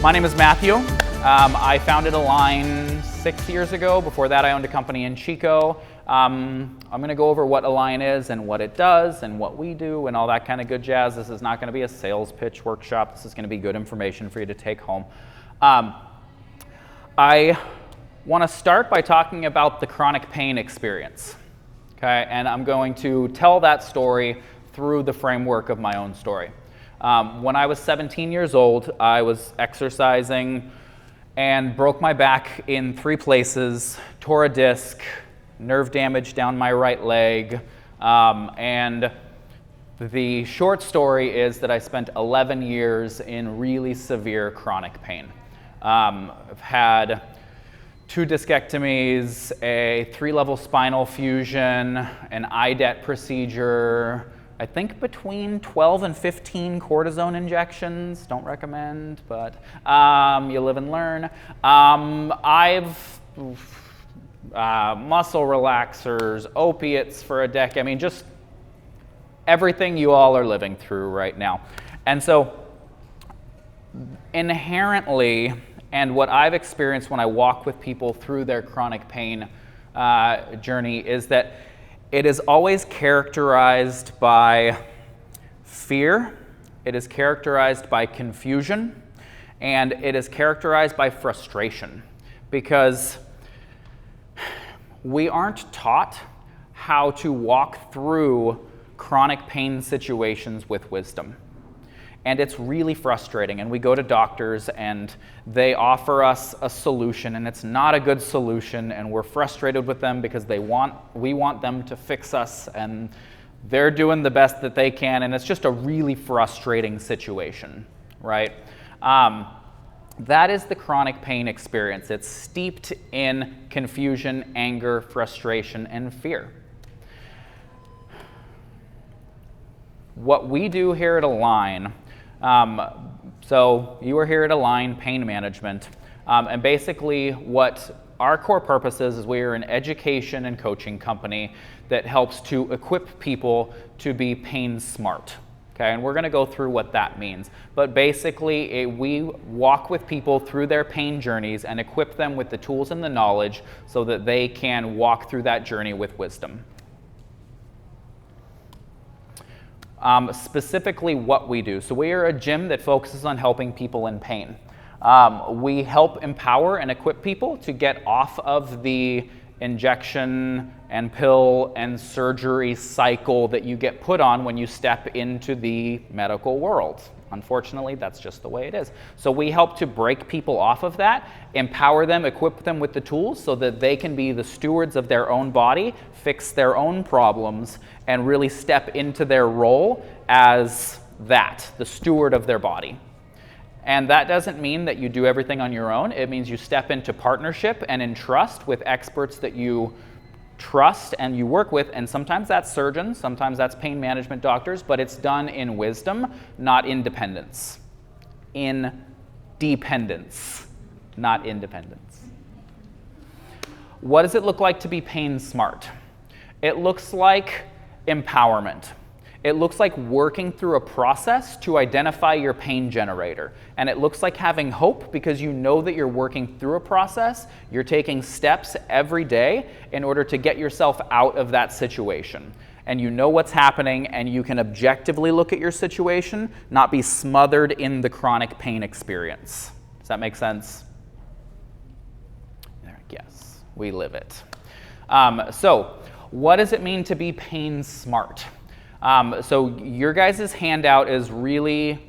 My name is Matthew. I founded Align 6 years ago. Before that, I owned a company in Chico. I'm going to go over what Align is and what it does and what we do and all that kind of good jazz. This is not going to be a sales pitch workshop. This is going to be good information for you to take home. I want to start by talking about the chronic pain experience. Okay, and I'm going to tell that story through the framework of my own story. When I was 17 years old, I was exercising and broke my back in 3 places, tore a disc, nerve damage down my right leg, and the short story is that I spent 11 years in really severe chronic pain. I've had 2 discectomies, a 3-level spinal fusion, an IDET procedure, I think between 12 and 15 cortisone injections. Don't recommend, but you live and learn. I've muscle relaxers, opiates for a decade. I mean, just everything you all are living through right now. And so inherently, and what I've experienced when I walk with people through their chronic pain journey is that it is always characterized by fear, it is characterized by confusion, and it is characterized by frustration, because we aren't taught how to walk through chronic pain situations with wisdom. And it's really frustrating, and we go to doctors and they offer us a solution, and it's not a good solution, and we're frustrated with them because we want them to fix us, and they're doing the best that they can, and it's just a really frustrating situation, right? That is the chronic pain experience. It's steeped in confusion, anger, frustration, and fear. What we do here at Align, so you are here at Align Pain Management, and basically what our core purpose is we are an education and coaching company that helps to equip people to be pain smart. Okay, and we're going to go through what that means. But basically, we walk with people through their pain journeys and equip them with the tools and the knowledge so that they can walk through that journey with wisdom. Specifically what we do. So we are a gym that focuses on helping people in pain. We help empower and equip people to get off of the injection and pill and surgery cycle that you get put on when you step into the medical world. Unfortunately, that's just the way it is. So we help to break people off of that, empower them, equip them with the tools so that they can be the stewards of their own body, fix their own problems, and really step into their role as the steward of their body. And that doesn't mean that you do everything on your own. It means you step into partnership and in trust with experts that you trust and you work with, and sometimes that's surgeons, sometimes that's pain management doctors, but it's done in wisdom, not independence. In dependence, not independence. What does it look like to be pain smart? It looks like empowerment. It looks like working through a process to identify your pain generator. And it looks like having hope because you know that you're working through a process, you're taking steps every day in order to get yourself out of that situation. And you know what's happening, and you can objectively look at your situation, not be smothered in the chronic pain experience. Does that make sense? Yes, we live it. So what does it mean to be pain smart? So your guys' handout is really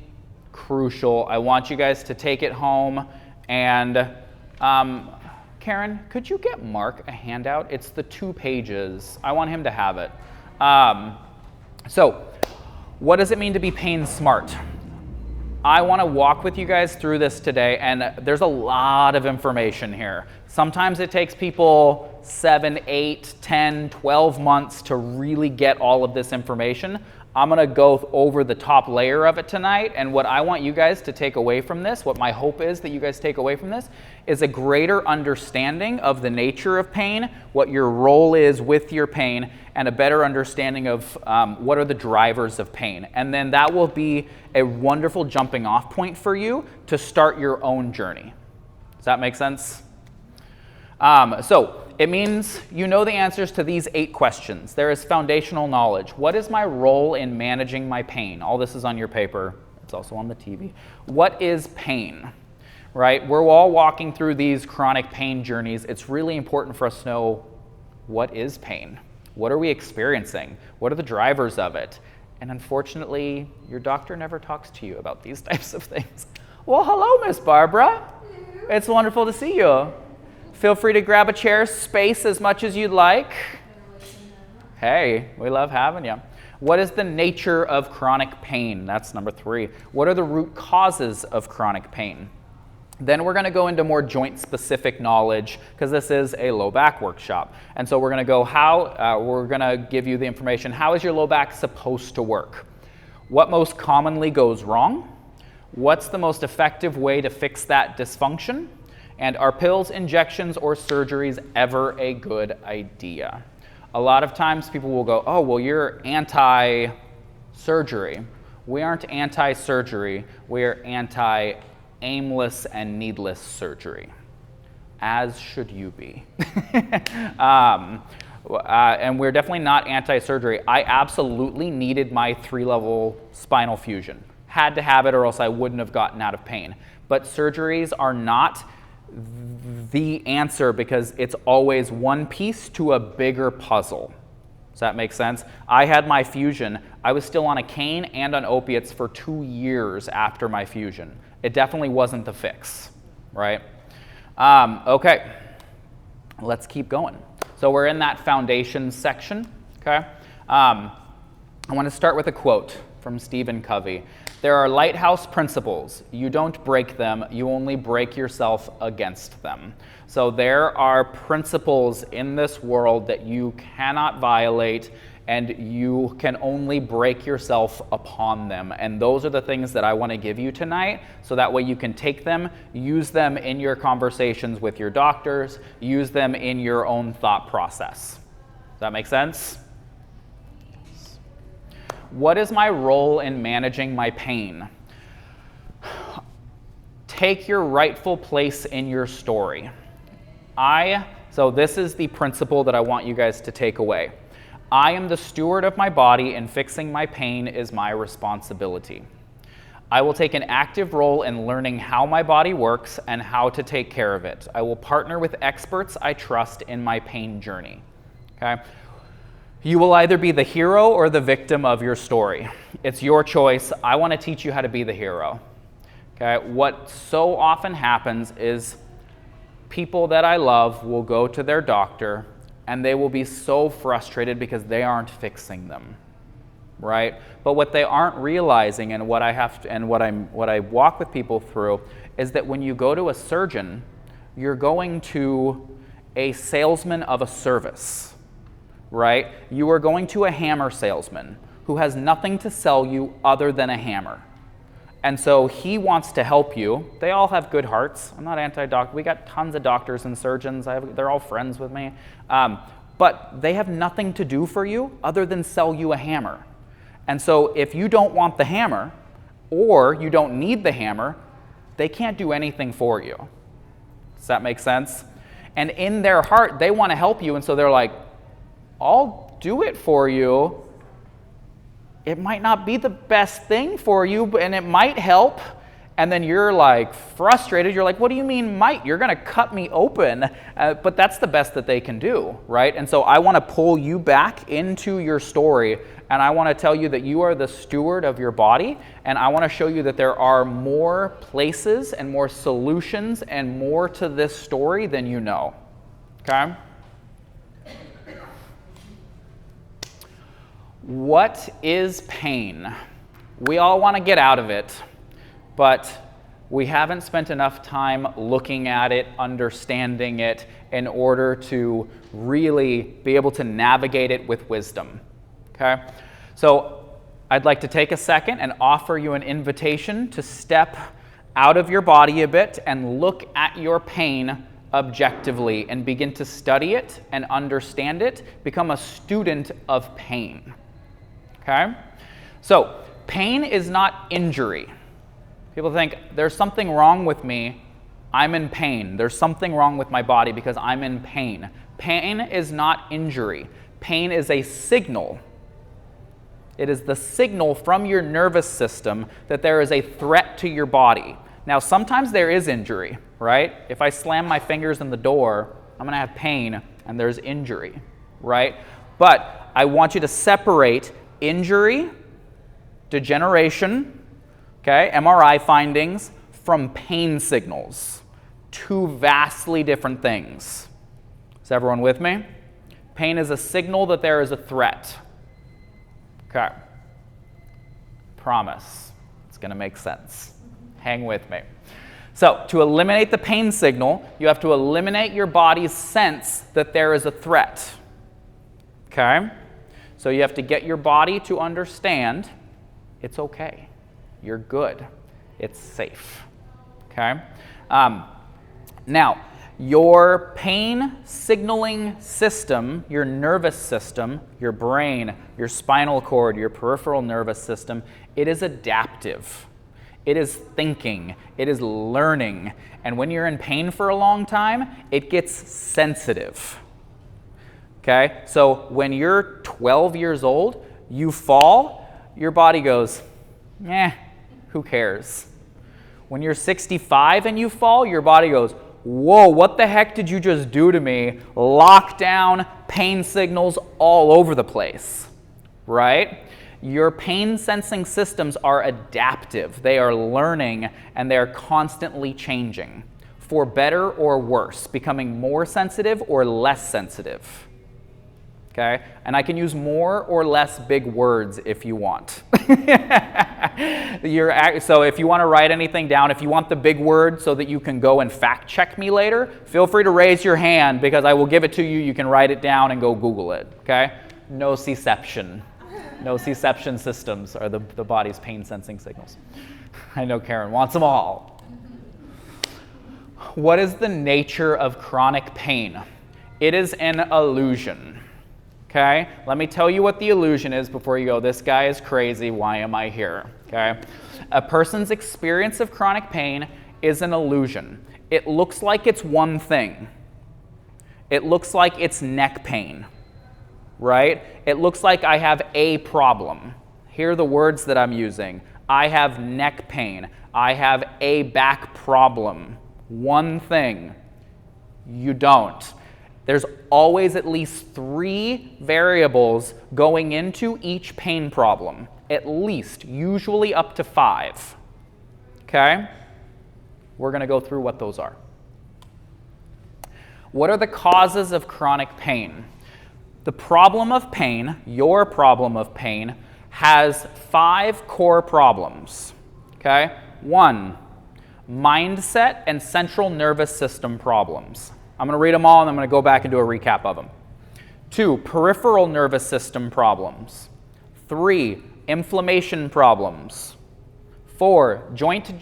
crucial. I want you guys to take it home, and Karen, could you get Mark a handout? It's the 2 pages. I want him to have it. So what does it mean to be pain smart? I want to walk with you guys through this today, and there's a lot of information here. Sometimes it takes people 7, 8, 10, 12 months to really get all of this information. I'm going to go over the top layer of it tonight, and what I want you guys to take away from this, what my hope is that you guys take away from this, is a greater understanding of the nature of pain, what your role is with your pain, and a better understanding of what are the drivers of pain. And then that will be a wonderful jumping off point for you to start your own journey. Does that make sense? So it means you know the answers to these 8 questions. There is foundational knowledge. What is my role in managing my pain? All this is on your paper. It's also on the TV. What is pain? Right? We're all walking through these chronic pain journeys. It's really important for us to know, what is pain? What are we experiencing? What are the drivers of it? And unfortunately, your doctor never talks to you about these types of things. Well, hello, Miss Barbara. Hello. It's wonderful to see you. Feel free to grab a chair, space as much as you'd like. Hey, we love having you. What is the nature of chronic pain? That's number 3. What are the root causes of chronic pain? Then we're going to go into more joint-specific knowledge, because this is a low back workshop. And so we're going to go we're going to give you the information, how is your low back supposed to work? What most commonly goes wrong? What's the most effective way to fix that dysfunction? And are pills, injections, or surgeries ever a good idea? A lot of times people will go, oh, well, you're anti-surgery. We aren't anti-surgery. We're anti-aimless and needless surgery, as should you be. And we're definitely not anti-surgery. I absolutely needed my 3-level spinal fusion. Had to have it, or else I wouldn't have gotten out of pain. But surgeries are not the answer, because it's always one piece to a bigger puzzle. Does that make sense? I had my fusion. I was still on a cane and on opiates for 2 years after my fusion. It definitely wasn't the fix, right? Okay, let's keep going. So we're in that foundation section, okay? I want to start with a quote from Stephen Covey. There are lighthouse principles. You don't break them, you only break yourself against them. So there are principles in this world that you cannot violate, and you can only break yourself upon them. And those are the things that I want to give you tonight, so that way you can take them, use them in your conversations with your doctors, use them in your own thought process. Does that make sense? What is my role in managing my pain? Take your rightful place in your story. So this is the principle that I want you guys to take away. I am the steward of my body, and fixing my pain is my responsibility. I will take an active role in learning how my body works and how to take care of it. I will partner with experts I trust in my pain journey. Okay? You will either be the hero or the victim of your story. It's your choice. I want to teach you how to be the hero. Okay? What so often happens is people that I love will go to their doctor and they will be so frustrated because they aren't fixing them, right? But what they aren't realizing, and what I walk with people through, is that when you go to a surgeon, you're going to a salesman of a service. Right? You are going to a hammer salesman who has nothing to sell you other than a hammer. And so he wants to help you. They all have good hearts. I'm not anti-doctor. We got tons of doctors and surgeons. They're all friends with me. But they have nothing to do for you other than sell you a hammer. And so if you don't want the hammer, or you don't need the hammer, they can't do anything for you. Does that make sense? And in their heart, they want to help you, and so they're like, I'll do it for you. It might not be the best thing for you, and it might help. And then you're like frustrated. You're like, what do you mean might? You're going to cut me open. But that's the best that they can do, right? And so I want to pull you back into your story, and I want to tell you that you are the steward of your body, and I want to show you that there are more places and more solutions and more to this story than you know, okay? What is pain? We all want to get out of it, but we haven't spent enough time looking at it, understanding it, in order to really be able to navigate it with wisdom. Okay? So I'd like to take a second and offer you an invitation to step out of your body a bit and look at your pain objectively and begin to study it and understand it. Become a student of pain. Okay? So pain is not injury. People think, there's something wrong with me, I'm in pain. There's something wrong with my body because I'm in pain. Pain is not injury. Pain is a signal. It is the signal from your nervous system that there is a threat to your body. Now, sometimes there is injury, right? If I slam my fingers in the door, I'm going to have pain and there's injury, right? But I want you to separate injury, degeneration, okay, MRI findings, from pain signals. Two vastly different things. Is everyone with me? Pain is a signal that there is a threat. Okay. Promise. It's going to make sense. Hang with me. So, to eliminate the pain signal, you have to eliminate your body's sense that there is a threat. Okay? So you have to get your body to understand it's okay. You're good. It's safe. Okay? Now, your pain signaling system, your nervous system, your brain, your spinal cord, your peripheral nervous system, it is adaptive. It is thinking. It is learning. And when you're in pain for a long time, it gets sensitive. Okay? So when you're 12 years old, you fall, your body goes, who cares? When you're 65 and you fall, your body goes, whoa, what the heck did you just do to me? Lockdown, pain signals all over the place, right? Your pain sensing systems are adaptive. They are learning and they are constantly changing, for better or worse, becoming more sensitive or less sensitive. Okay? And I can use more or less big words if you want. So if you want to write anything down, if you want the big word so that you can go and fact check me later, feel free to raise your hand because I will give it to you. You can write it down and go Google it. Okay? No C-ception. No C-ception systems are the body's pain sensing signals. I know Karen wants them all. What is the nature of chronic pain? It is an illusion. Okay, let me tell you what the illusion is before you go, this guy is crazy, why am I here? Okay, a person's experience of chronic pain is an illusion. It looks like it's one thing. It looks like it's neck pain, right? It looks like I have a problem. Here are the words that I'm using. I have neck pain. I have a back problem. One thing. You don't. There's always at least 3 variables going into each pain problem. At least, usually up to 5. Okay? We're going to go through what those are. What are the causes of chronic pain? The problem of pain, your problem of pain, has 5 core problems. Okay? 1, mindset and central nervous system problems. I'm going to read them all and I'm going to go back and do a recap of them. 2, peripheral nervous system problems. 3, inflammation problems. 4, joint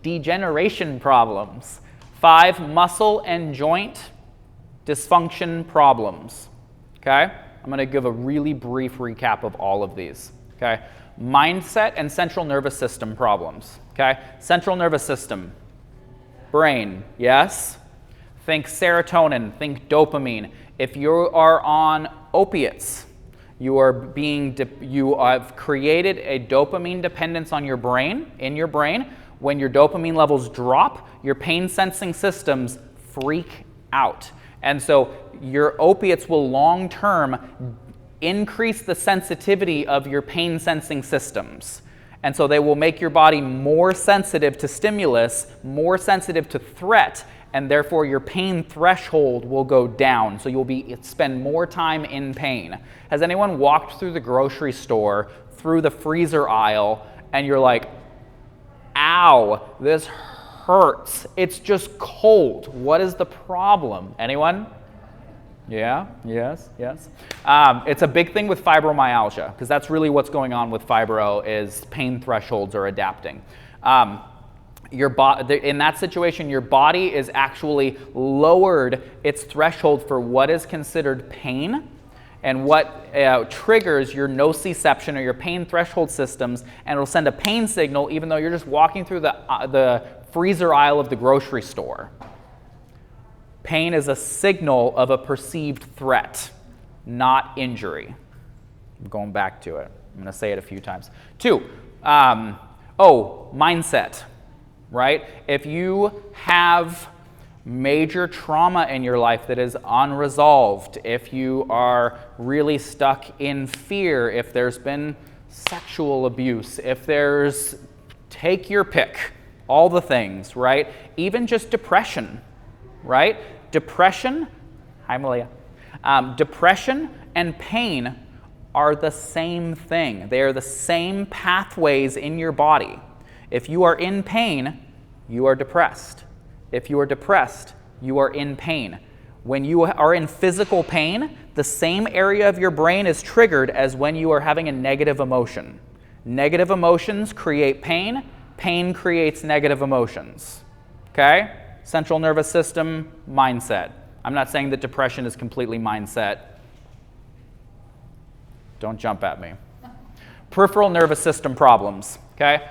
degeneration problems. 5, muscle and joint dysfunction problems. Okay? I'm going to give a really brief recap of all of these. Okay? Mindset and central nervous system problems. Okay? Central nervous system. Brain, yes? Think serotonin, think dopamine. If you are on opiates, you have created a dopamine dependence on your brain, in your brain. When your dopamine levels drop, your pain sensing systems freak out. And so your opiates will long term increase the sensitivity of your pain sensing systems. And so they will make your body more sensitive to stimulus, more sensitive to threat, and therefore your pain threshold will go down. So you'll spend more time in pain. Has anyone walked through the grocery store, through the freezer aisle, and you're like, ow, ow, this hurts. It's just cold. What is the problem? Anyone? Yeah, yes. It's a big thing with fibromyalgia, because that's really what's going on with fibro is pain thresholds are adapting. In that situation, your body is actually lowered its threshold for what is considered pain, and what triggers your nociception or your pain threshold systems, and it'll send a pain signal even though you're just walking through the freezer aisle of the grocery store. Pain is a signal of a perceived threat, not injury. I'm going back to it. I'm going to say it a few times. 2, mindset, right? If you have major trauma in your life that is unresolved, if you are really stuck in fear, if there's been sexual abuse, if there's, take your pick, all the things, right? Even just depression, right? Depression, hi Malia. Depression and pain are the same thing. They are the same pathways in your body. If you are in pain, you are depressed. If you are depressed, you are in pain. When you are in physical pain, the same area of your brain is triggered as when you are having a negative emotion. Negative emotions create pain. Pain creates negative emotions. Okay? Central nervous system, mindset. I'm not saying that depression is completely mindset. Don't jump at me. Peripheral nervous system problems. Okay?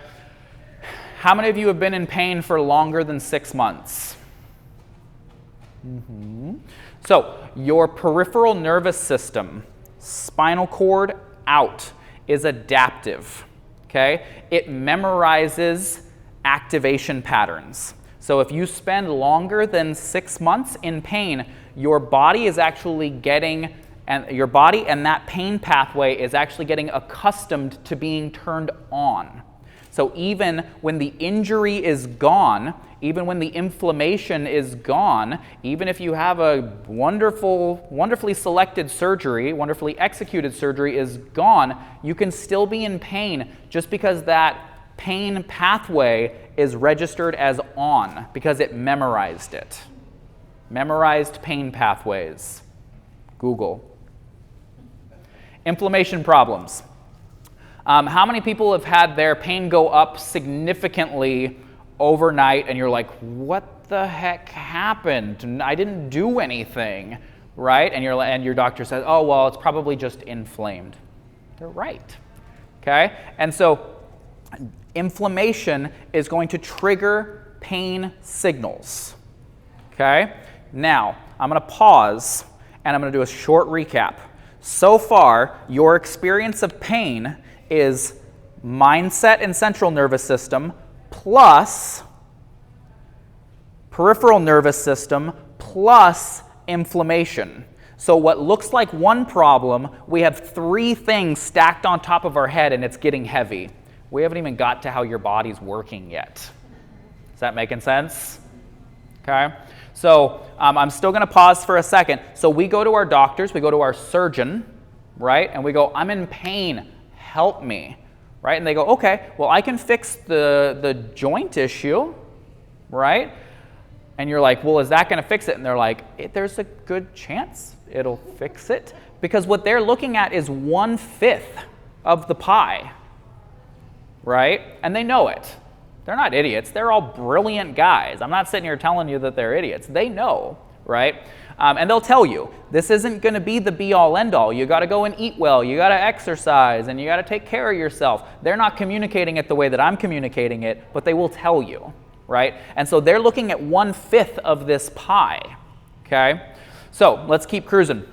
How many of you have been in pain for longer than 6 months? So, your peripheral nervous system, spinal cord out, is adaptive. Okay? It memorizes activation patterns. So if you spend longer than 6 months in pain, your body is actually getting, and your body and that pain pathway is actually getting accustomed to being turned on. So even when the injury is gone, even when the inflammation is gone, even if you have a wonderfully selected surgery, wonderfully executed surgery is gone, you can still be in pain just because that pain pathway is registered as on because it memorized it. Memorized pain pathways. Google. Inflammation problems. How many people have had their pain go up significantly overnight and you're like, what the heck happened? I didn't do anything, right? And your doctor says, oh, well, it's probably just inflamed. They're right, okay? And so inflammation is going to trigger pain signals, okay? Now, I'm going to pause and I'm going to do a short recap. So far, your experience of pain is mindset and central nervous system plus peripheral nervous system plus inflammation. So what looks like one problem, we have 3 things stacked on top of our head and it's getting heavy. We haven't even got to how your body's working yet. Is that making sense? Okay. So I'm still going to pause for a second. So we go to our doctors, we go to our surgeon, right? And we go, I'm in pain, help me, right? And they go, okay, well, I can fix the joint issue, right? And you're like, well, is that going to fix it? And they're like, there's a good chance it'll fix it. Because what they're looking at is 1/5 of the pie, right? And they know it. They're not idiots. They're all brilliant guys. I'm not sitting here telling you that they're idiots. They know, right? And they'll tell you, this isn't going to be the be-all, end-all. You got to go and eat well. You got to exercise, and you got to take care of yourself. They're not communicating it the way that I'm communicating it, but they will tell you, right? And so they're looking at 1/5 of this pie, okay? So let's keep cruising.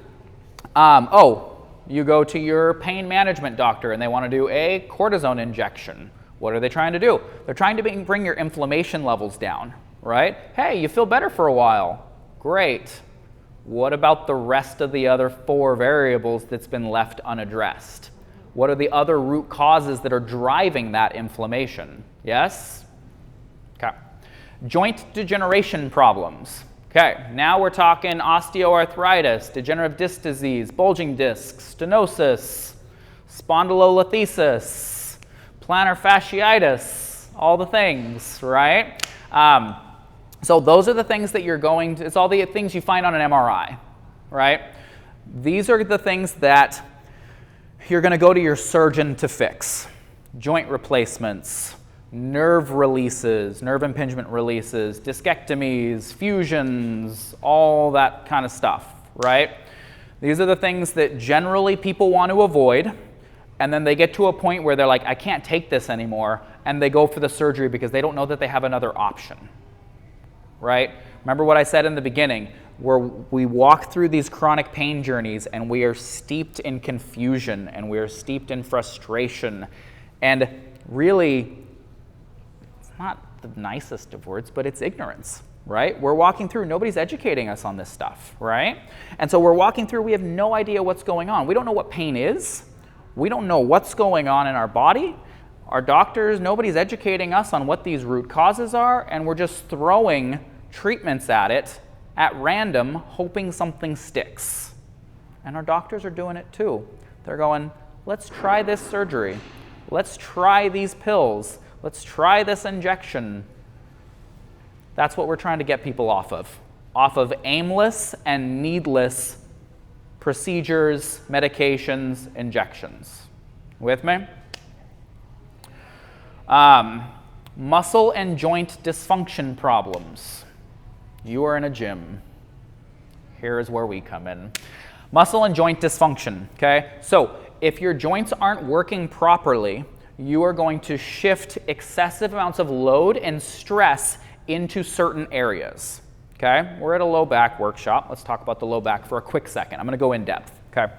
You go to your pain management doctor, and they want to do a cortisone injection. What are they trying to do? They're trying to bring your inflammation levels down, right? Hey, you feel better for a while. Great. What about the rest of the other 4 variables that's been left unaddressed? What are the other root causes that are driving that inflammation? Yes? Okay. Joint degeneration problems. Okay, now we're talking osteoarthritis, degenerative disc disease, bulging discs, stenosis, spondylolisthesis, plantar fasciitis, all the things, right? So those are the things that you're going to, it's all the things you find on an MRI, right? These are the things that you're going to go to your surgeon to fix. Joint replacements, nerve releases, nerve impingement releases, discectomies, fusions, all that kind of stuff, right? These are the things that generally people want to avoid, and then they get to a point where they're like, I can't take this anymore, and they go for the surgery because they don't know that they have another option, right? Remember what I said in the beginning, where we walk through these chronic pain journeys and we are steeped in confusion and we are steeped in frustration, and really, it's not the nicest of words, but it's ignorance, right? We're walking through, nobody's educating us on this stuff, right? And so we're walking through, we have no idea what's going on. We don't know what pain is. We don't know what's going on in our body. Our doctors, nobody's educating us on what these root causes are, and we're just throwing treatments at it at random, hoping something sticks. And our doctors are doing it too. They're going, let's try this surgery. Let's try these pills. Let's try this injection. That's what we're trying to get people off of aimless and needless procedures, medications, injections. With me? Muscle and joint dysfunction problems. You are in a gym. Here is where we come in. Muscle and joint dysfunction, okay? So if your joints aren't working properly, you are going to shift excessive amounts of load and stress into certain areas, okay? We're at a low back workshop. Let's talk about the low back for a quick second. I'm going to go in depth, okay?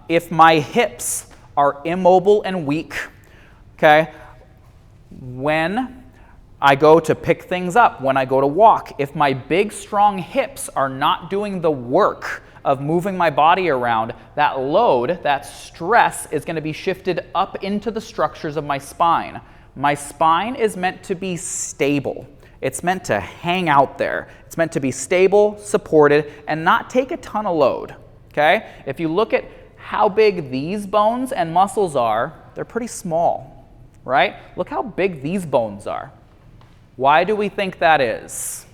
If my hips are immobile and weak, okay, when I go to pick things up, when I go to walk, if my big, strong hips are not doing the work of moving my body around, that load, that stress is going to be shifted up into the structures of my spine. My spine is meant to be stable. It's meant to hang out there. It's meant to be stable, supported, and not take a ton of load, okay? If you look at how big these bones and muscles are, they're pretty small, right? Look how big these bones are. Why do we think that is?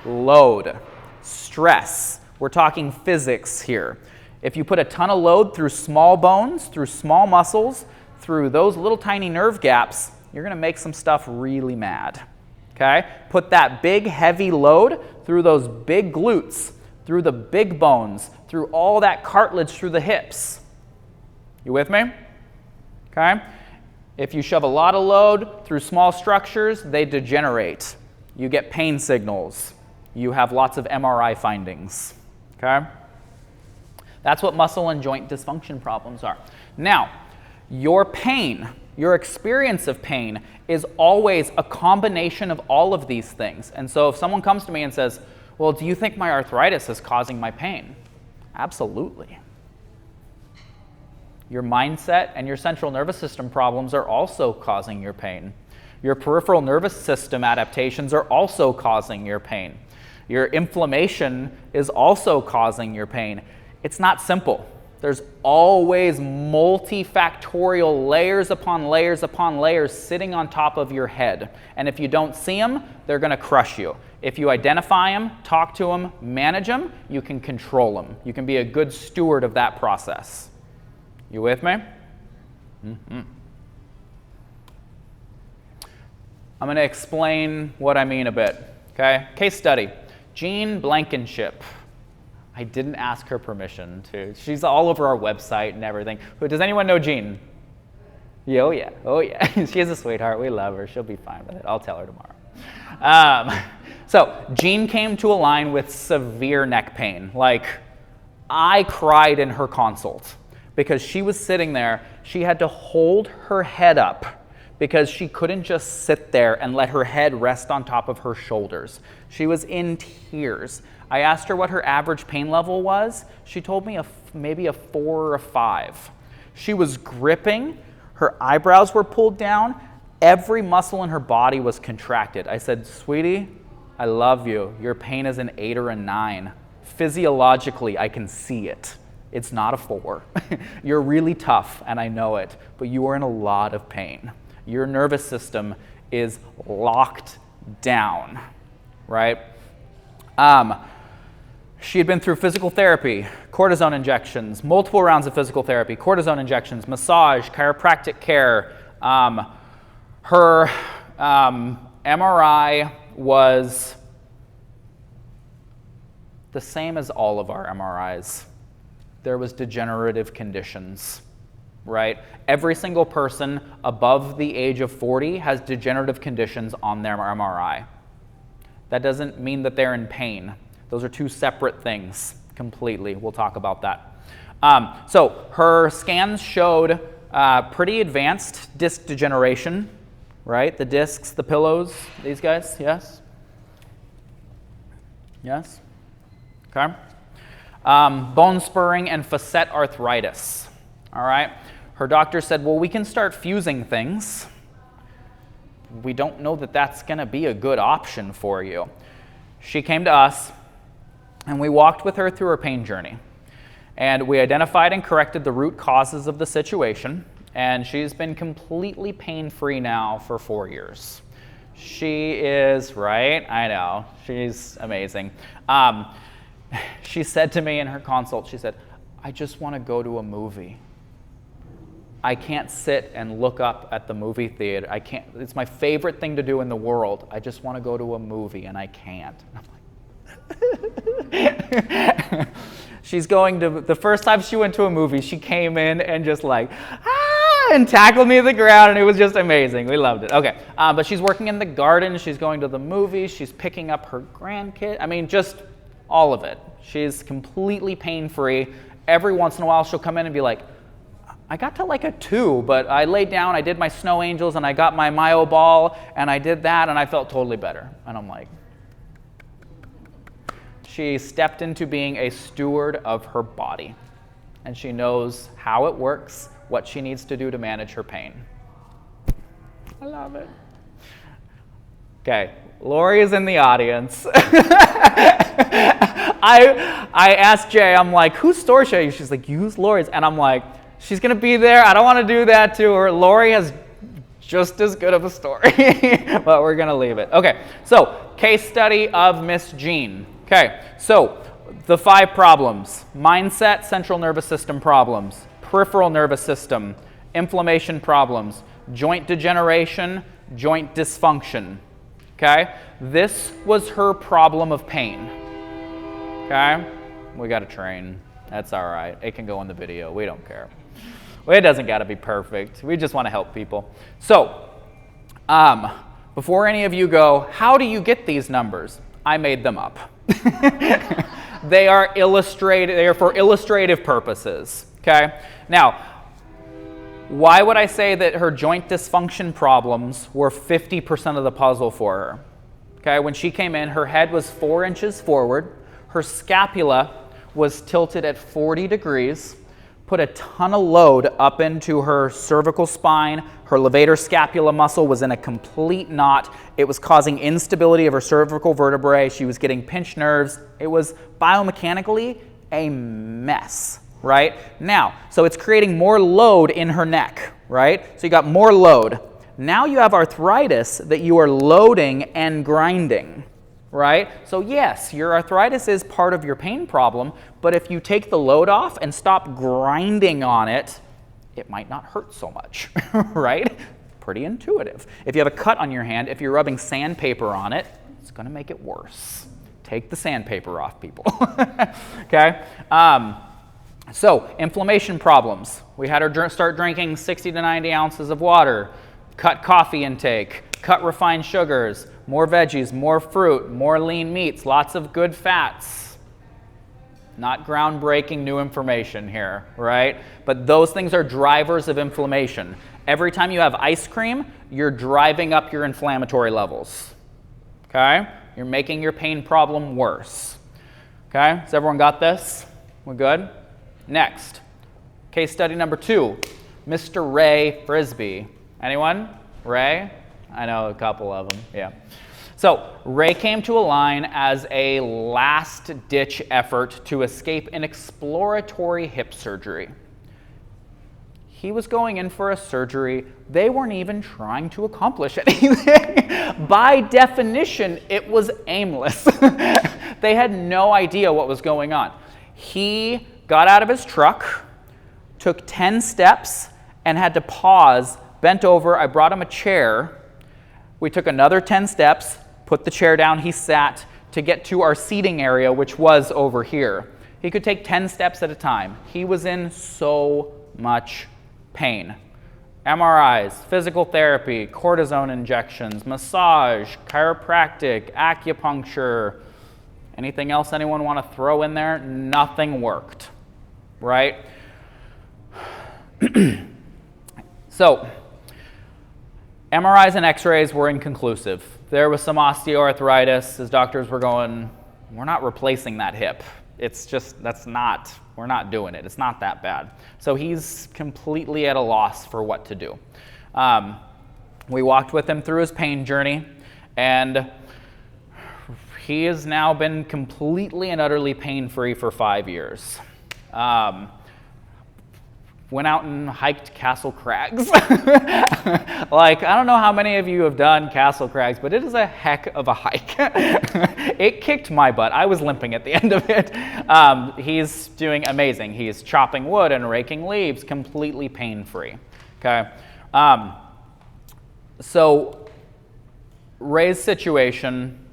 Load, stress. We're talking physics here. If you put a ton of load through small bones, through small muscles, through those little tiny nerve gaps, you're going to make some stuff really mad, okay? Put that big, heavy load through those big glutes, through the big bones, through all that cartilage through the hips. You with me? Okay? If you shove a lot of load through small structures, they degenerate. You get pain signals. You have lots of MRI findings, okay? That's what muscle and joint dysfunction problems are. Now, your pain, your experience of pain is always a combination of all of these things. And so if someone comes to me and says, well, do you think my arthritis is causing my pain? Absolutely. Your mindset and your central nervous system problems are also causing your pain. Your peripheral nervous system adaptations are also causing your pain. Your inflammation is also causing your pain. It's not simple. There's always multifactorial layers upon layers upon layers sitting on top of your head. And if you don't see them, they're going to crush you. If you identify them, talk to them, manage them, you can control them. You can be a good steward of that process. You with me? Mm-hmm. I'm going to explain what I mean a bit. Okay? Case study. Jean Blankenship. I didn't ask her permission to. She's all over our website and everything. Does anyone know Jean? Yeah, oh yeah, oh yeah. She's a sweetheart. We love her. She'll be fine with it. I'll tell her tomorrow. So Jean came to Align with severe neck pain. Like, I cried in her consult because she was sitting there. She had to hold her head up because she couldn't just sit there and let her head rest on top of her shoulders. She was in tears. I asked her what her average pain level was. She told me maybe a 4 or a 5. She was gripping. Her eyebrows were pulled down. Every muscle in her body was contracted. I said, sweetie, I love you. Your pain is an 8 or a 9. Physiologically, I can see it. It's not a 4. You're really tough, and I know it, but you are in a lot of pain. Your nervous system is locked down, right? She had been through physical therapy, cortisone injections, multiple rounds of physical therapy, cortisone injections, massage, chiropractic care. Her MRI was the same as all of our MRIs. There was degenerative conditions, right? Every single person above the age of 40 has degenerative conditions on their MRI. That doesn't mean that they're in pain. Those are two separate things completely. We'll talk about that. So her scans showed pretty advanced disc degeneration, right? The discs, the pillows, these guys, yes? Yes? Okay. Bone spurring and facet arthritis, all right? Her doctor said, well, we can start fusing things. We don't know that that's going to be a good option for you. She came to us, and we walked with her through her pain journey. And we identified and corrected the root causes of the situation, and she's been completely pain-free now for 4 years. She is, right? I know. She's amazing. She said to me in her consult, she said, I just want to go to a movie. I can't sit and look up at the movie theater. I can't. It's my favorite thing to do in the world. I just want to go to a movie, and I can't. She's going to, the first time she went to a movie, she came in and just like, and tackled me to the ground, and it was just amazing. We loved it. Okay, but she's working in the garden. She's going to the movies. She's picking up her grandkid. I mean, just all of it. She's completely pain-free. Every once in a while, she'll come in and be like, I got to like a 2, but I laid down, I did my snow angels, and I got my Myo ball, and I did that, and I felt totally better. And I'm like, she stepped into being a steward of her body, and she knows how it works, what she needs to do to manage her pain. I love it. Okay, Lori is in the audience. I asked Jay, I'm like, whose story should I use? She's like, use Lori's. And I'm like, she's going to be there. I don't want to do that to her. Lori has just as good of a story, but we're going to leave it. Okay, so case study of Miss Jean. Okay, so the 5 problems: mindset, central nervous system problems, peripheral nervous system, inflammation problems, joint degeneration, joint dysfunction. Okay, this was her problem of pain. Okay, we got to train. That's all right. It can go in the video. We don't care. Well, it doesn't got to be perfect. We just want to help people. So, before any of you go, how do you get these numbers? I made them up. They are illustrated. They are for illustrative purposes. Okay. Now, why would I say that her joint dysfunction problems were 50% of the puzzle for her? Okay. When she came in, her head was 4 inches forward. Her scapula was tilted at 40 degrees, put a ton of load up into her cervical spine. Her levator scapula muscle was in a complete knot. It was causing instability of her cervical vertebrae. She was getting pinched nerves. It was biomechanically a mess, right? Now, so it's creating more load in her neck, right? So you got more load. Now you have arthritis that you are loading and grinding. Right? So yes, your arthritis is part of your pain problem, but if you take the load off and stop grinding on it, it might not hurt so much, right? Pretty intuitive. If you have a cut on your hand, if you're rubbing sandpaper on it, it's going to make it worse. Take the sandpaper off, people. Okay? So, inflammation problems. We had her start drinking 60 to 90 ounces of water, cut coffee intake, cut refined sugars, more veggies, more fruit, more lean meats, lots of good fats. Not groundbreaking new information here, right? But those things are drivers of inflammation. Every time you have ice cream, you're driving up your inflammatory levels. Okay? You're making your pain problem worse. Okay? Has everyone got this? We're good? Next. Case study number 2. Mr. Ray Frisbee. Anyone? Ray? I know a couple of them, yeah. So Ray came to Align as a last-ditch effort to escape an exploratory hip surgery. He was going in for a surgery. They weren't even trying to accomplish anything. By definition, it was aimless. They had no idea what was going on. He got out of his truck, took 10 steps, and had to pause, bent over. I brought him a chair. We took another 10 steps, put the chair down. He sat to get to our seating area, which was over here. He could take 10 steps at a time. He was in so much pain. MRIs, physical therapy, cortisone injections, massage, chiropractic, acupuncture. Anything else anyone want to throw in there? Nothing worked, right? So, MRIs and x-rays were inconclusive. There was some osteoarthritis. His doctors were going, we're not replacing that hip. It's just, we're not doing it. It's not that bad. So he's completely at a loss for what to do. We walked with him through his pain journey, and he has now been completely and utterly pain-free for 5 years. Went out and hiked Castle Crags. Like, I don't know how many of you have done Castle Crags, but it is a heck of a hike. It kicked my butt. I was limping at the end of it. He's doing amazing. He's chopping wood and raking leaves completely pain-free. Okay. So Ray's situation,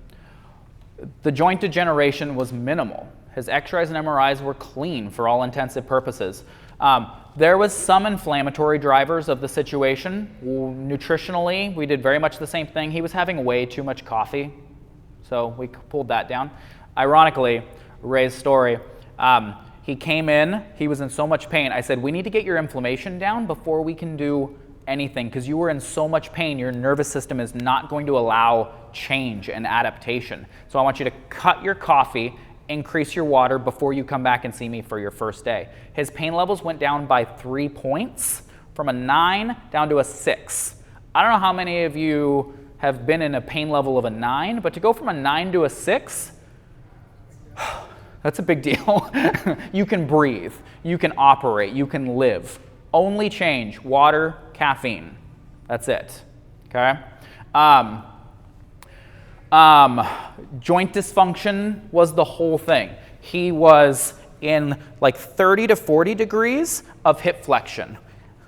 the joint degeneration was minimal. His x-rays and MRIs were clean for all intensive purposes. There was some inflammatory drivers of the situation. Nutritionally, we did very much the same thing. He was having way too much coffee, so we pulled that down. Ironically, Ray's story, he came in, he was in so much pain. I said, we need to get your inflammation down before we can do anything, because you were in so much pain, your nervous system is not going to allow change and adaptation. So I want you to cut your coffee, increase your water before you come back and see me for your first day. His pain levels went down by 3 points, from a 9 down to a 6. I don't know how many of you have been in a pain level of a 9, but to go from a 9 to a 6, that's a big deal. You can breathe, you can operate, you can live. Only change, water, caffeine. That's it, okay? Joint dysfunction was the whole thing. He was in like 30 to 40 degrees of hip flexion,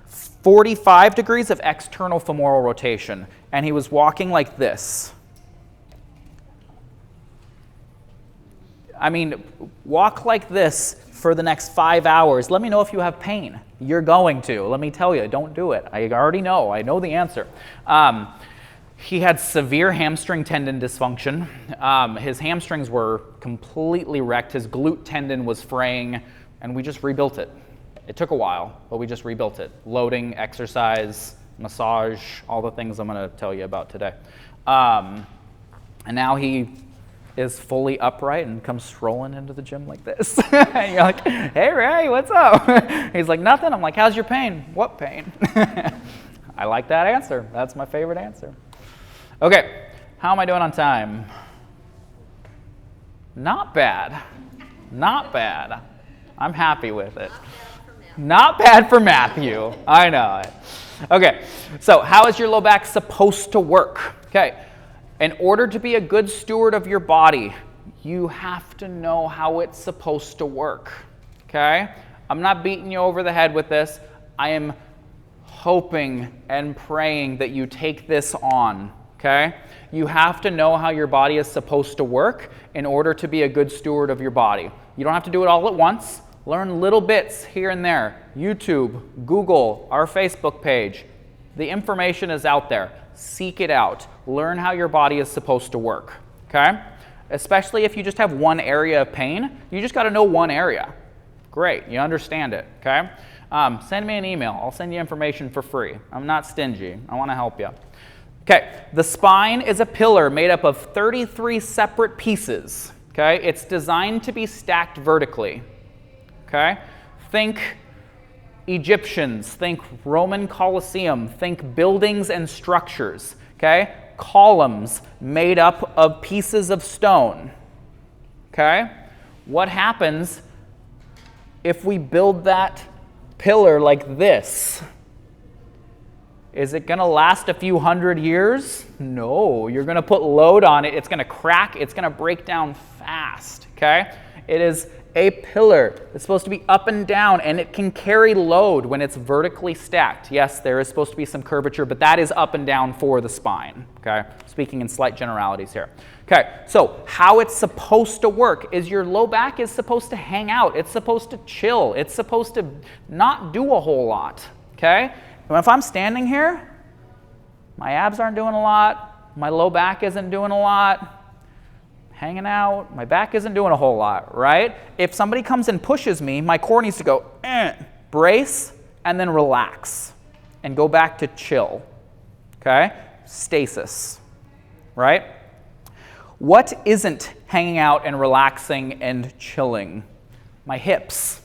45 degrees of external femoral rotation, and he was walking like this. I mean, walk like this for the next 5 hours. Let me know if you have pain. You're going to. Let me tell you, don't do it. I already know. I know the answer. He had severe hamstring tendon dysfunction. His hamstrings were completely wrecked. His glute tendon was fraying, and we just rebuilt it. It took a while, but we just rebuilt it. Loading, exercise, massage, all the things I'm going to tell you about today. And now he is fully upright and comes strolling into the gym like this. And you're like, hey, Ray, what's up? He's like, nothing. I'm like, how's your pain? What pain? I like that answer. That's my favorite answer. Okay, how am I doing on time? Not bad. Not bad. I'm happy with it. Not bad for Matthew. I know it. Okay, so how is your low back supposed to work? Okay, in order to be a good steward of your body, you have to know how it's supposed to work. Okay? I'm not beating you over the head with this. I am hoping and praying that you take this on. Okay? You have to know how your body is supposed to work in order to be a good steward of your body. You don't have to do it all at once. Learn little bits here and there. YouTube, Google, our Facebook page. The information is out there. Seek it out. Learn how your body is supposed to work. Okay? Especially if you just have one area of pain. You just got to know one area. Great. You understand it. Okay? Send me an email. I'll send you information for free. I'm not stingy. I want to help you. Okay, the spine is a pillar made up of 33 separate pieces. Okay, it's designed to be stacked vertically. Okay, think Egyptians, think Roman Colosseum, think buildings and structures. Okay, columns made up of pieces of stone. Okay, what happens if we build that pillar like this. Is it going to last a few hundred years? No. You're going to put load on it. It's going to crack. It's going to break down fast. Okay? It is a pillar. It's supposed to be up and down, and it can carry load when it's vertically stacked. Yes, there is supposed to be some curvature, but that is up and down for the spine. Okay? Speaking in slight generalities here. Okay, so how it's supposed to work is your low back is supposed to hang out. It's supposed to chill. It's supposed to not do a whole lot. Okay? And if I'm standing here, my abs aren't doing a lot. My low back isn't doing a lot. Hanging out, my back isn't doing a whole lot, right? If somebody comes and pushes me, my core needs to go, brace, and then relax, and go back to chill, okay? Stasis, right? What isn't hanging out and relaxing and chilling? My hips,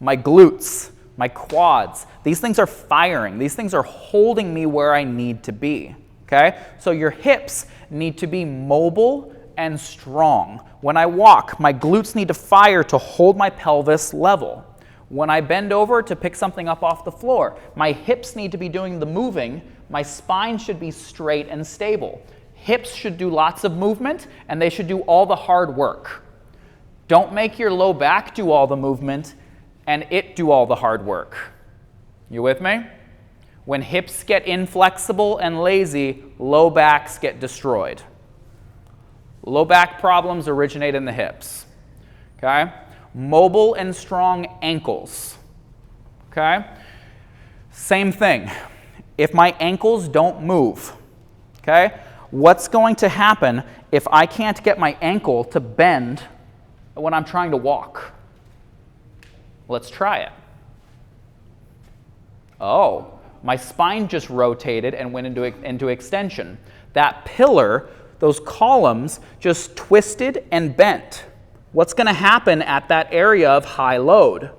my glutes, my quads. These things are firing. These things are holding me where I need to be, okay? So your hips need to be mobile and strong. When I walk, my glutes need to fire to hold my pelvis level. When I bend over to pick something up off the floor, my hips need to be doing the moving. My spine should be straight and stable. Hips should do lots of movement, and they should do all the hard work. Don't make your low back do all the movement and it do all the hard work. You with me? When hips get inflexible and lazy, low backs get destroyed. Low back problems originate in the hips, okay? Mobile and strong ankles, okay? Same thing. If my ankles don't move, okay, what's going to happen if I can't get my ankle to bend when I'm trying to walk? Let's try it. Oh, my spine just rotated and went into extension. That pillar, those columns just twisted and bent. What's going to happen at that area of high load?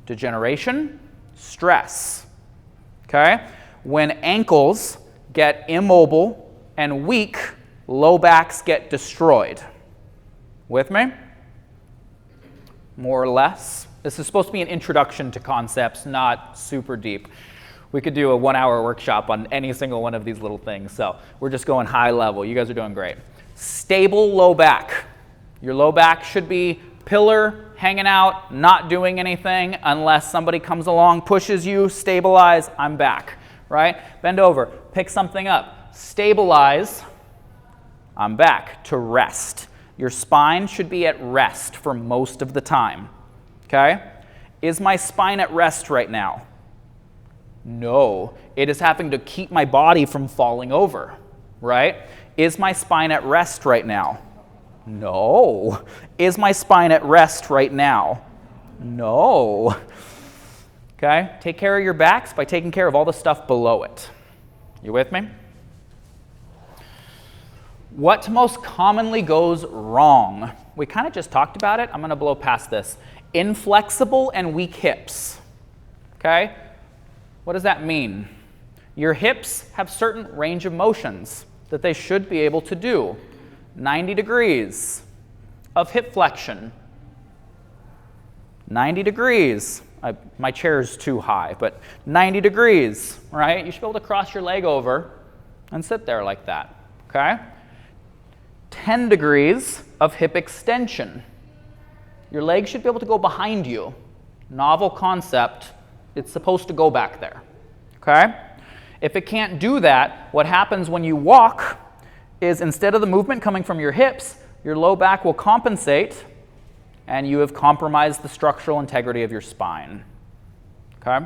Degeneration, stress. Okay? When ankles get immobile and weak, low backs get destroyed. With me? More or less. This is supposed to be an introduction to concepts, not super deep. We could do a 1-hour workshop on any single one of these little things. So we're just going high level. You guys are doing great. Stable low back. Your low back should be pillar, hanging out, not doing anything unless somebody comes along, pushes you, stabilize, I'm back, right? Bend over, pick something up, stabilize, I'm back, to rest. Your spine should be at rest for most of the time, okay? Is my spine at rest right now? No, it is having to keep my body from falling over, right? Is my spine at rest right now? No. Is my spine at rest right now? No. Okay, take care of your backs by taking care of all the stuff below it. You with me? What most commonly goes wrong? We kind of just talked about it. I'm going to blow past this. Inflexible and weak hips, okay? What does that mean? Your hips have certain range of motions that they should be able to do. 90 degrees of hip flexion. 90 degrees. My chair is too high, but 90 degrees, right? You should be able to cross your leg over and sit there like that, okay? 10 degrees of hip extension. Your leg should be able to go behind you. Novel concept. It's supposed to go back there, okay? If it can't do that, what happens when you walk is instead of the movement coming from your hips, your low back will compensate, and you have compromised the structural integrity of your spine, okay?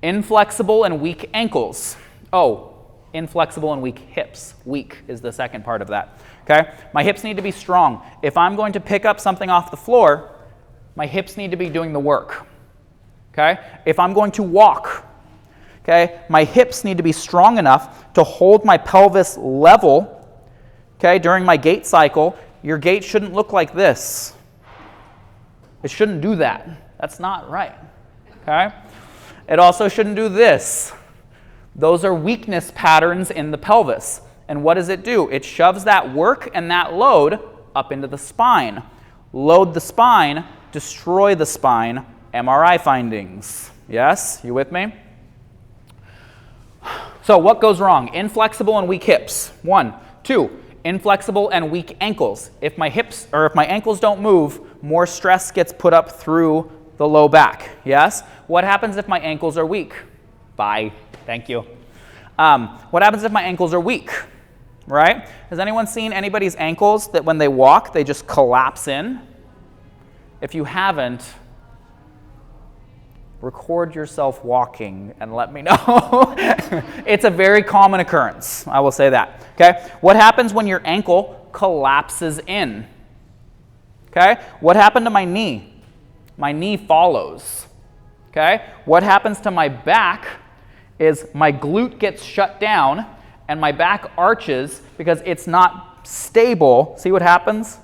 Inflexible and weak ankles. Oh, inflexible and weak hips. Weak is the second part of that, okay? My hips need to be strong. If I'm going to pick up something off the floor, my hips need to be doing the work. Okay? If I'm going to walk, okay, my hips need to be strong enough to hold my pelvis level, okay, during my gait cycle. Your gait shouldn't look like this. It shouldn't do that. That's not right, okay? It also shouldn't do this. Those are weakness patterns in the pelvis. And what does it do? It shoves that work and that load up into the spine. Load the spine, destroy the spine, MRI findings. Yes, you with me? So what goes wrong? Inflexible and weak hips. 1. 2. Inflexible and weak ankles. If my hips or if my ankles don't move, more stress gets put up through the low back. Yes? What happens if my ankles are weak? Bye. Thank you. What happens if my ankles are weak? Right? Has anyone seen anybody's ankles that when they walk, they just collapse in? If you haven't, record yourself walking and let me know. It's a very common occurrence. I will say that. Okay? What happens when your ankle collapses in? Okay? What happened to my knee? My knee follows. Okay? What happens to my back is my glute gets shut down and my back arches because it's not stable. See what happens?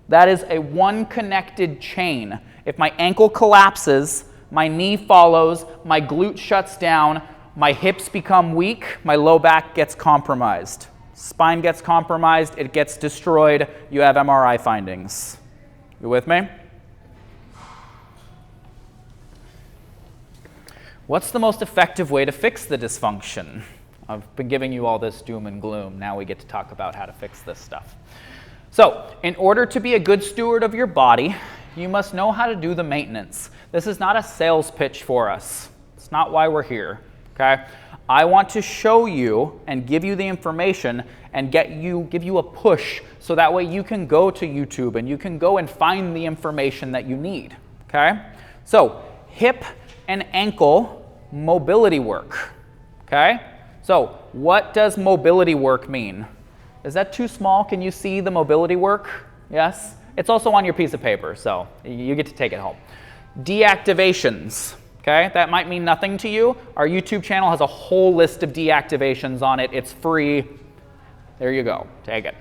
That is a one connected chain. If my ankle collapses, my knee follows, my glute shuts down, my hips become weak, my low back gets compromised. Spine gets compromised, it gets destroyed, you have MRI findings. You with me? What's the most effective way to fix the dysfunction? I've been giving you all this doom and gloom. Now we get to talk about how to fix this stuff. So, in order to be a good steward of your body, you must know how to do the maintenance. This is not a sales pitch for us. It's not why we're here, okay? I want to show you and give you the information and give you a push so that way you can go to YouTube and you can go and find the information that you need, okay? So, hip and ankle mobility work, okay? So, what does mobility work mean? Is that too small? Can you see the mobility work? Yes? It's also on your piece of paper, so you get to take it home. Deactivations, okay? That might mean nothing to you. Our YouTube channel has a whole list of deactivations on it. It's free. There you go. Take it.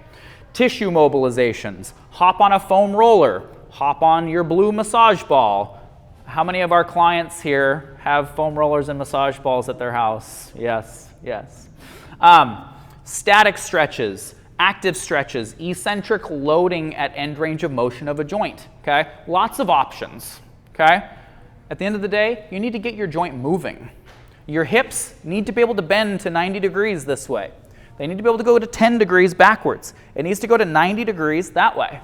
Tissue mobilizations. Hop on a foam roller. Hop on your blue massage ball. How many of our clients here have foam rollers and massage balls at their house? Yes, yes. Static stretches, active stretches, eccentric loading at end range of motion of a joint, okay? Lots of options, okay? At the end of the day, you need to get your joint moving. Your hips need to be able to bend to 90 degrees this way. They need to be able to go to 10 degrees backwards. It needs to go to 90 degrees that way.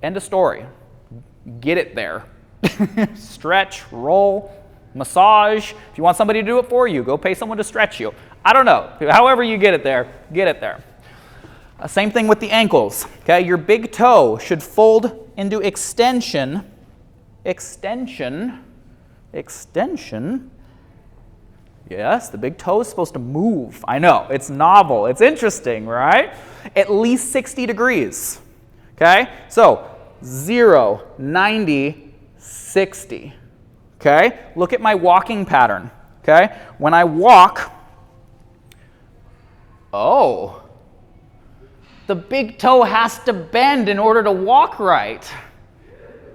End of story. Get it there. Stretch, roll, massage. If you want somebody to do it for you, go pay someone to stretch you. I don't know. However you get it there, get it there. Same thing with the ankles. Okay, your big toe should fold into extension. Extension. Yes, the big toe is supposed to move. I know, it's novel. It's interesting, right? At least 60 degrees. Okay, so 0, 90, 60. Okay, look at my walking pattern. Okay, when I walk, oh, the big toe has to bend in order to walk right.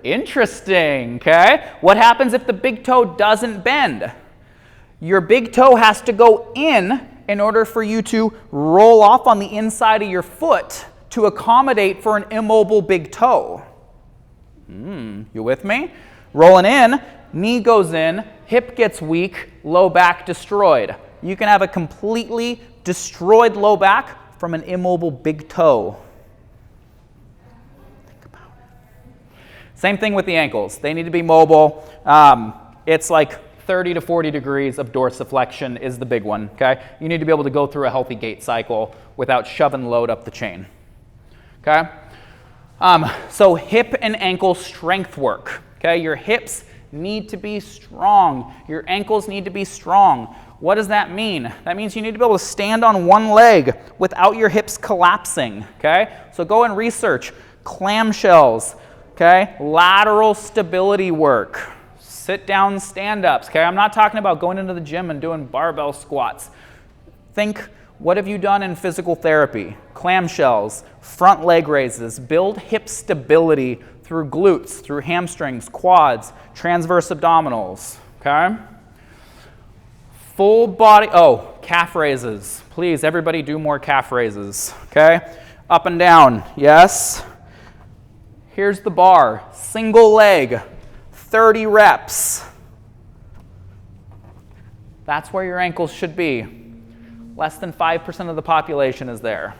Interesting, okay? What happens if the big toe doesn't bend? Your big toe has to go in order for you to roll off on the inside of your foot to accommodate for an immobile big toe. You with me? Rolling in, knee goes in, hip gets weak, low back destroyed. You can have a completely destroyed low back from an immobile big toe. Think about it. Same thing with the ankles. They need to be mobile. It's like 30 to 40 degrees of dorsiflexion is the big one, okay? You need to be able to go through a healthy gait cycle without shoving load up the chain, okay? So hip and ankle strength work, okay? Your hips need to be strong. Your ankles need to be strong. What does that mean? That means you need to be able to stand on one leg without your hips collapsing, okay? So go and research clamshells, okay? Lateral stability work. Sit down stand-ups, okay? I'm not talking about going into the gym and doing barbell squats. Think, what have you done in physical therapy? Clamshells, front leg raises, build hip stability through glutes, through hamstrings, quads, transverse abdominals, okay? Full body, calf raises. Please, everybody do more calf raises, okay? Up and down, yes. Here's the bar, single leg, 30 reps. That's where your ankles should be. Less than 5% of the population is there.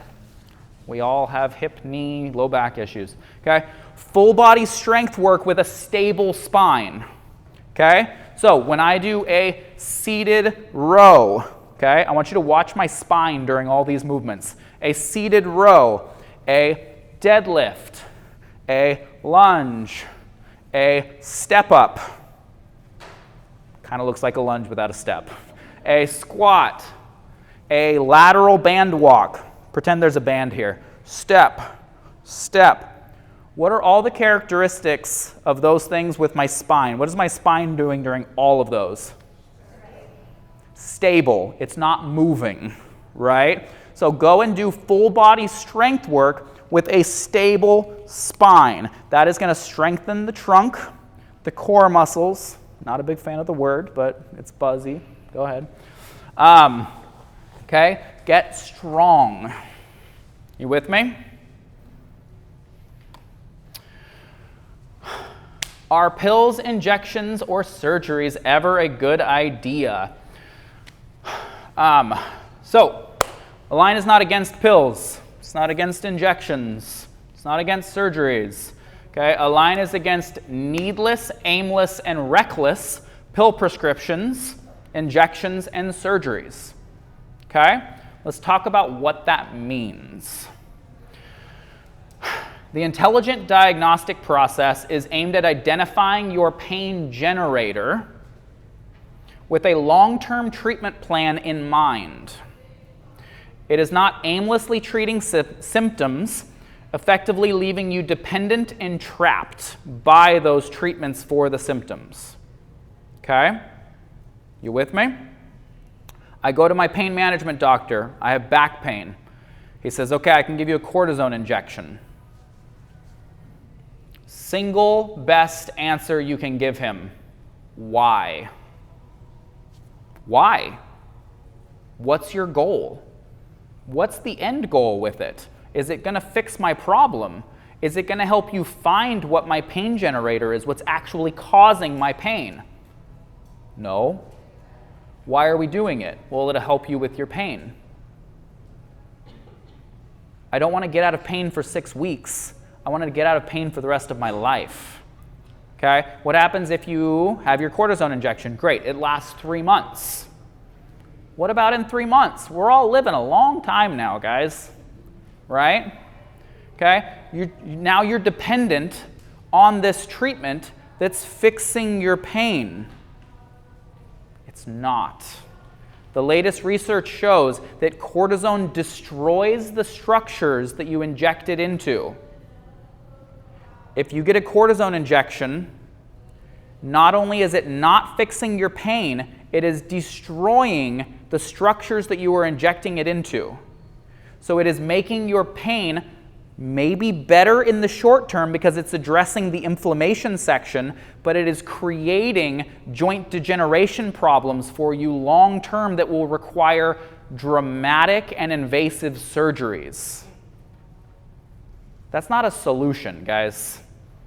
We all have hip, knee, low back issues. Okay? Full body strength work with a stable spine. Okay? So when I do a seated row, okay, I want you to watch my spine during all these movements. A seated row, a deadlift, a lunge, a step up. Kind of looks like a lunge without a step. A squat, a lateral band walk. Pretend there's a band here. Step, step. What are all the characteristics of those things with my spine? What is my spine doing during all of those? Stable. It's not moving, right? So go and do full body strength work with a stable spine. That is going to strengthen the trunk, the core muscles. Not a big fan of the word, but it's buzzy. Go ahead. Okay, get strong. You with me? Are pills, injections, or surgeries ever a good idea? So, Align is not against pills. It's not against injections. It's not against surgeries. Okay, Align is against needless, aimless, and reckless pill prescriptions, injections, and surgeries. Okay, let's talk about what that means. The intelligent diagnostic process is aimed at identifying your pain generator with a long-term treatment plan in mind. It is not aimlessly treating symptoms, effectively leaving you dependent and trapped by those treatments for the symptoms. Okay? You with me? I go to my pain management doctor. I have back pain. He says, okay, I can give you a cortisone injection. Single best answer you can give him. Why? Why? What's your goal? What's the end goal with it? Is it going to fix my problem? Is it going to help you find what my pain generator is, what's actually causing my pain? No. Why are we doing it? Well, it'll help you with your pain. I don't want to get out of pain for 6 weeks. I want to get out of pain for the rest of my life. Okay? What happens if you have your cortisone injection? Great, it lasts 3 months. What about in 3 months? We're all living a long time now, guys. Right? Okay? Now you're dependent on this treatment that's fixing your pain. It's not. The latest research shows that cortisone destroys the structures that you inject it into. If you get a cortisone injection, not only is it not fixing your pain, it is destroying the structures that you are injecting it into. So it is making your pain maybe better in the short term because it's addressing the inflammation section, but it is creating joint degeneration problems for you long term that will require dramatic and invasive surgeries. That's not a solution, guys.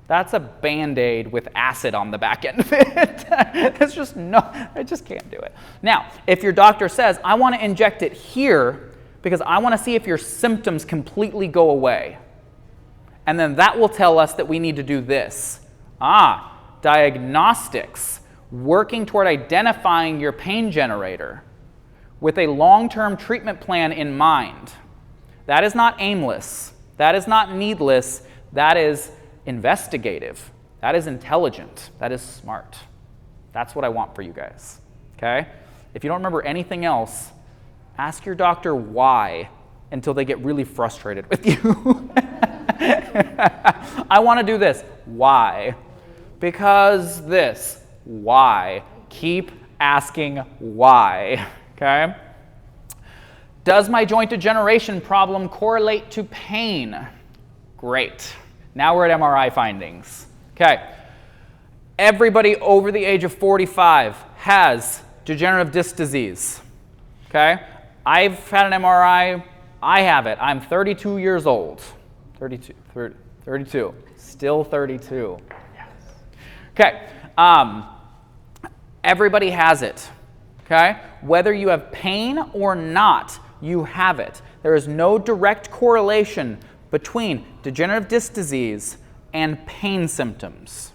That's a Band-Aid with acid on the back end of it. It's just no, I just can't do it. Now, if your doctor says, I want to inject it here because I want to see if your symptoms completely go away, and then that will tell us that we need to do this. Diagnostics, working toward identifying your pain generator with a long-term treatment plan in mind. That is not aimless. That is not needless. That is investigative. That is intelligent. That is smart. That's what I want for you guys. Okay? If you don't remember anything else, ask your doctor why until they get really frustrated with you. I want to do this. Why? Because this. Why? Keep asking why. Okay? Does my joint degeneration problem correlate to pain? Great. Now we're at MRI findings. Okay. Everybody over the age of 45 has degenerative disc disease. Okay? I've had an MRI. I have it. I'm 32 years old. 32. Still 32. Yes. Okay. Everybody has it, okay? Whether you have pain or not, you have it. There is no direct correlation between degenerative disc disease and pain symptoms.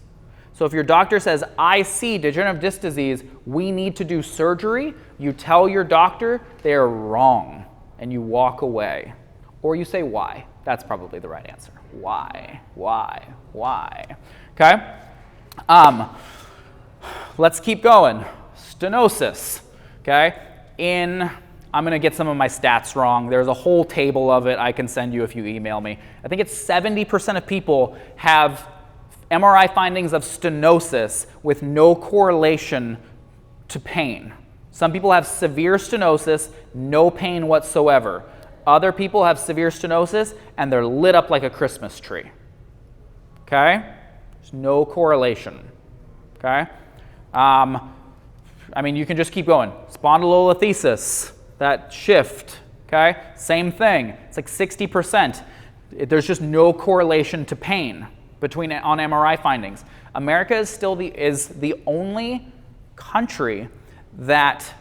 So if your doctor says, I see degenerative disc disease, we need to do surgery, you tell your doctor they're wrong, and you walk away. Or you say why. That's probably the right answer. Why? Okay? Let's keep going. Stenosis, okay? I'm going to get some of my stats wrong. There's a whole table of it I can send you if you email me. I think it's 70% of people have MRI findings of stenosis with no correlation to pain. Some people have severe stenosis, no pain whatsoever. Other people have severe stenosis and they're lit up like a Christmas tree. Okay? There's no correlation. Okay? I mean, you can just keep going. Spondylolisthesis, that shift. Okay? Same thing. It's like 60%. There's just no correlation to pain on MRI findings. America is still the only country that,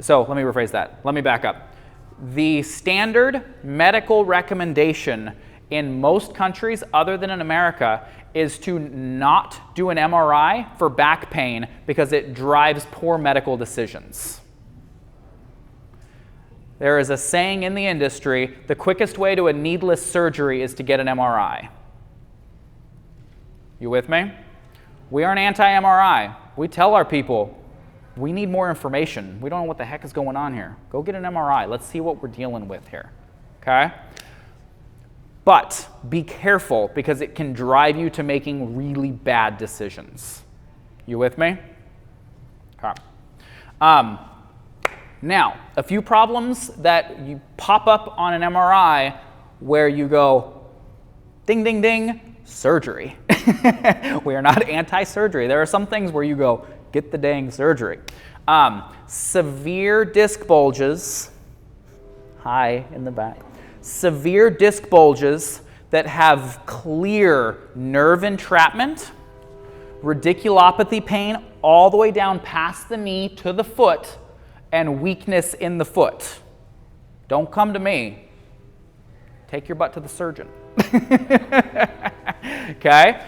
so let me rephrase that. Let me back up. The standard medical recommendation in most countries other than in America is to not do an MRI for back pain because it drives poor medical decisions. There is a saying in the industry, the quickest way to a needless surgery is to get an MRI. You with me? We aren't anti-MRI. We tell our people, we need more information. We don't know what the heck is going on here. Go get an MRI. Let's see what we're dealing with here. Okay? But be careful because it can drive you to making really bad decisions. You with me? Okay. Now, a few problems that you pop up on an MRI where you go, ding, ding, ding, surgery. We are not anti-surgery. There are some things where you go, get the dang surgery. Severe disc bulges, high in the back. Severe disc bulges that have clear nerve entrapment, radiculopathy pain all the way down past the knee to the foot, and weakness in the foot. Don't come to me. Take your butt to the surgeon. Okay?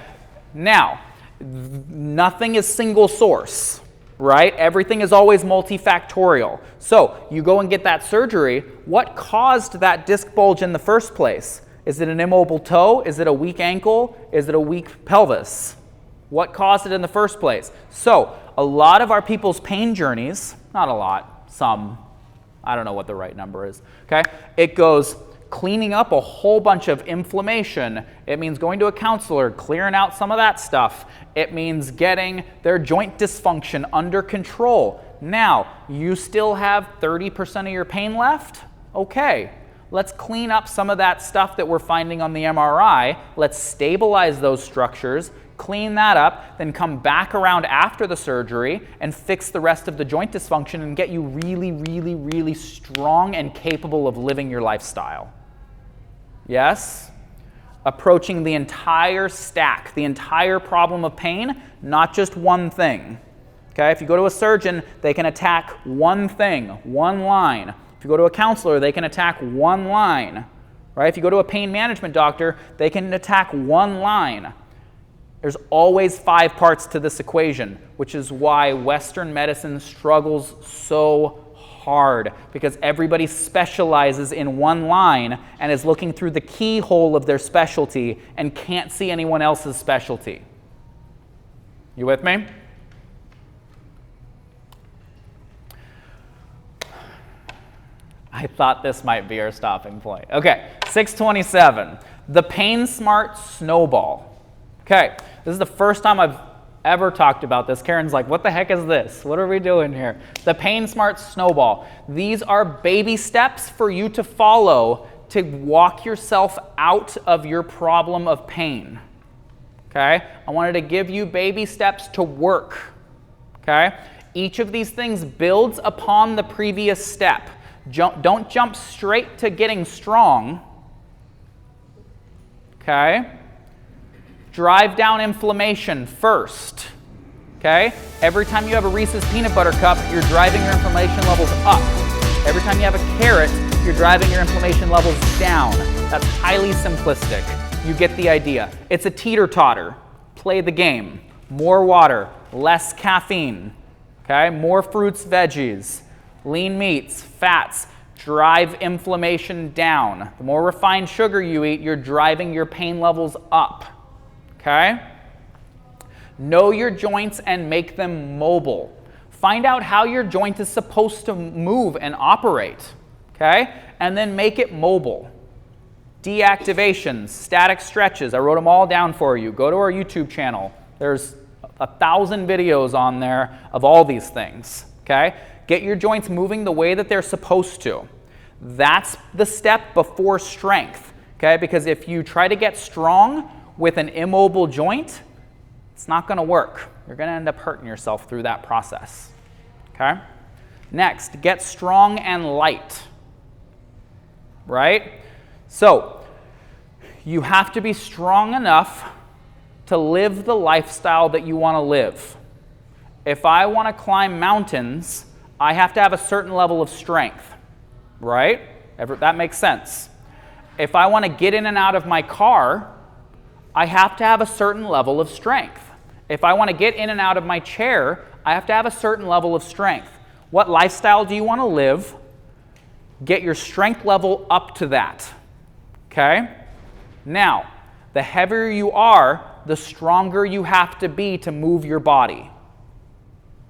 Now, nothing is single source, right? Everything is always multifactorial. So you go and get that surgery. What caused that disc bulge in the first place? Is it an immobile toe? Is it a weak ankle? Is it a weak pelvis? What caused it in the first place? So a lot of our people's pain journeys, not a lot, some, I don't know what the right number is, okay? It goes cleaning up a whole bunch of inflammation. It means going to a counselor, clearing out some of that stuff. It means getting their joint dysfunction under control. Now, you still have 30% of your pain left? Okay, let's clean up some of that stuff that we're finding on the MRI. Let's stabilize those structures, clean that up, then come back around after the surgery and fix the rest of the joint dysfunction and get you really, really, really strong and capable of living your lifestyle. Yes? Approaching the entire stack, the entire problem of pain, not just one thing. Okay? If you go to a surgeon, they can attack one thing, one line. If you go to a counselor, they can attack one line. Right? If you go to a pain management doctor, they can attack one line. There's always 5 parts to this equation, which is why Western medicine struggles so hard, because everybody specializes in one line and is looking through the keyhole of their specialty and can't see anyone else's specialty. You with me? I thought this might be our stopping point. Okay, 627, the PainSmart Snowball. Okay, this is the first time I've ever talked about this. Karen's like, what the heck is this? What are we doing here? The PainSmart Snowball. These are baby steps for you to follow to walk yourself out of your problem of pain. Okay, I wanted to give you baby steps to work. Okay, each of these things builds upon the previous step. Don't jump straight to getting strong. Okay. Drive down inflammation first. okay? Every time you have a Reese's peanut butter cup, you're driving your inflammation levels up. Every time you have a carrot, you're driving your inflammation levels down. That's highly simplistic. You get the idea. It's a teeter-totter. Play the game. More water, less caffeine, okay? More fruits, veggies, lean meats, fats, drive inflammation down. The more refined sugar you eat, you're driving your pain levels up, okay? Know your joints and make them mobile. Find out how your joint is supposed to move and operate, okay? And then make it mobile. Deactivations, static stretches, I wrote them all down for you. Go to our YouTube channel. There's 1,000 videos on there of all these things, okay? Get your joints moving the way that they're supposed to. That's the step before strength, okay? Because if you try to get strong with an immobile joint, it's not gonna work. You're gonna end up hurting yourself through that process, okay? Next, get strong and light, right? So, you have to be strong enough to live the lifestyle that you want to live. If I want to climb mountains, I have to have a certain level of strength, right? That makes sense. If I want to get in and out of my car, I have to have a certain level of strength. If I want to get in and out of my chair, I have to have a certain level of strength. What lifestyle do you want to live? Get your strength level up to that, okay? Now, the heavier you are, the stronger you have to be to move your body.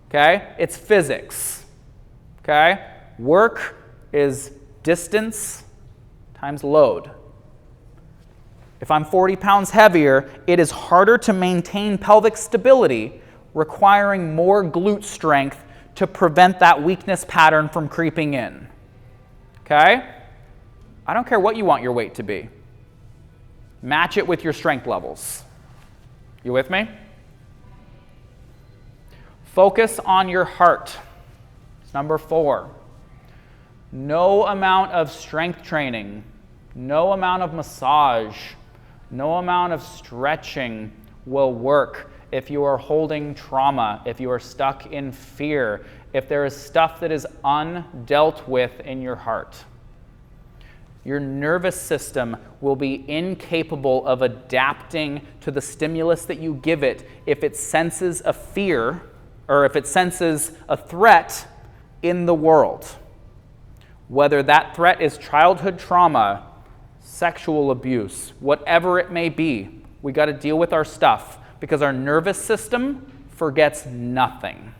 Okay? It's physics. Okay? Work is distance times load. If I'm 40 pounds heavier, it is harder to maintain pelvic stability, requiring more glute strength to prevent that weakness pattern from creeping in. Okay? I don't care what you want your weight to be. Match it with your strength levels. You with me? Focus on your heart. It's number 4. No amount of strength training, no amount of massage, no amount of stretching will work if you are holding trauma, if you are stuck in fear, if there is stuff that is undealt with in your heart. Your nervous system will be incapable of adapting to the stimulus that you give it if it senses a fear or if it senses a threat in the world. Whether that threat is childhood trauma, sexual abuse, whatever it may be, we got to deal with our stuff because our nervous system forgets nothing.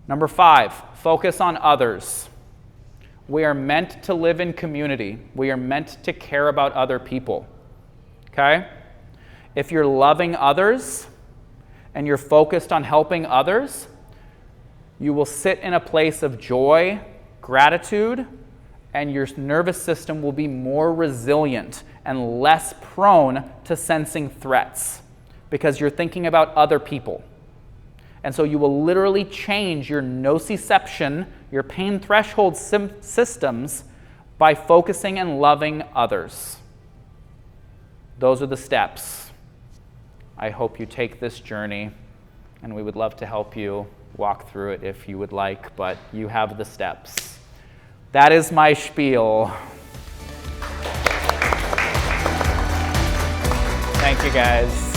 Number 5, focus on others. We are meant to live in community. We are meant to care about other people, okay? If you're loving others and you're focused on helping others, you will sit in a place of joy, gratitude, and your nervous system will be more resilient and less prone to sensing threats because you're thinking about other people. And so you will literally change your nociception, your pain threshold systems, by focusing and loving others. Those are the steps. I hope you take this journey, and we would love to help you walk through it if you would like, but you have the steps. That is my spiel. Thank you, guys.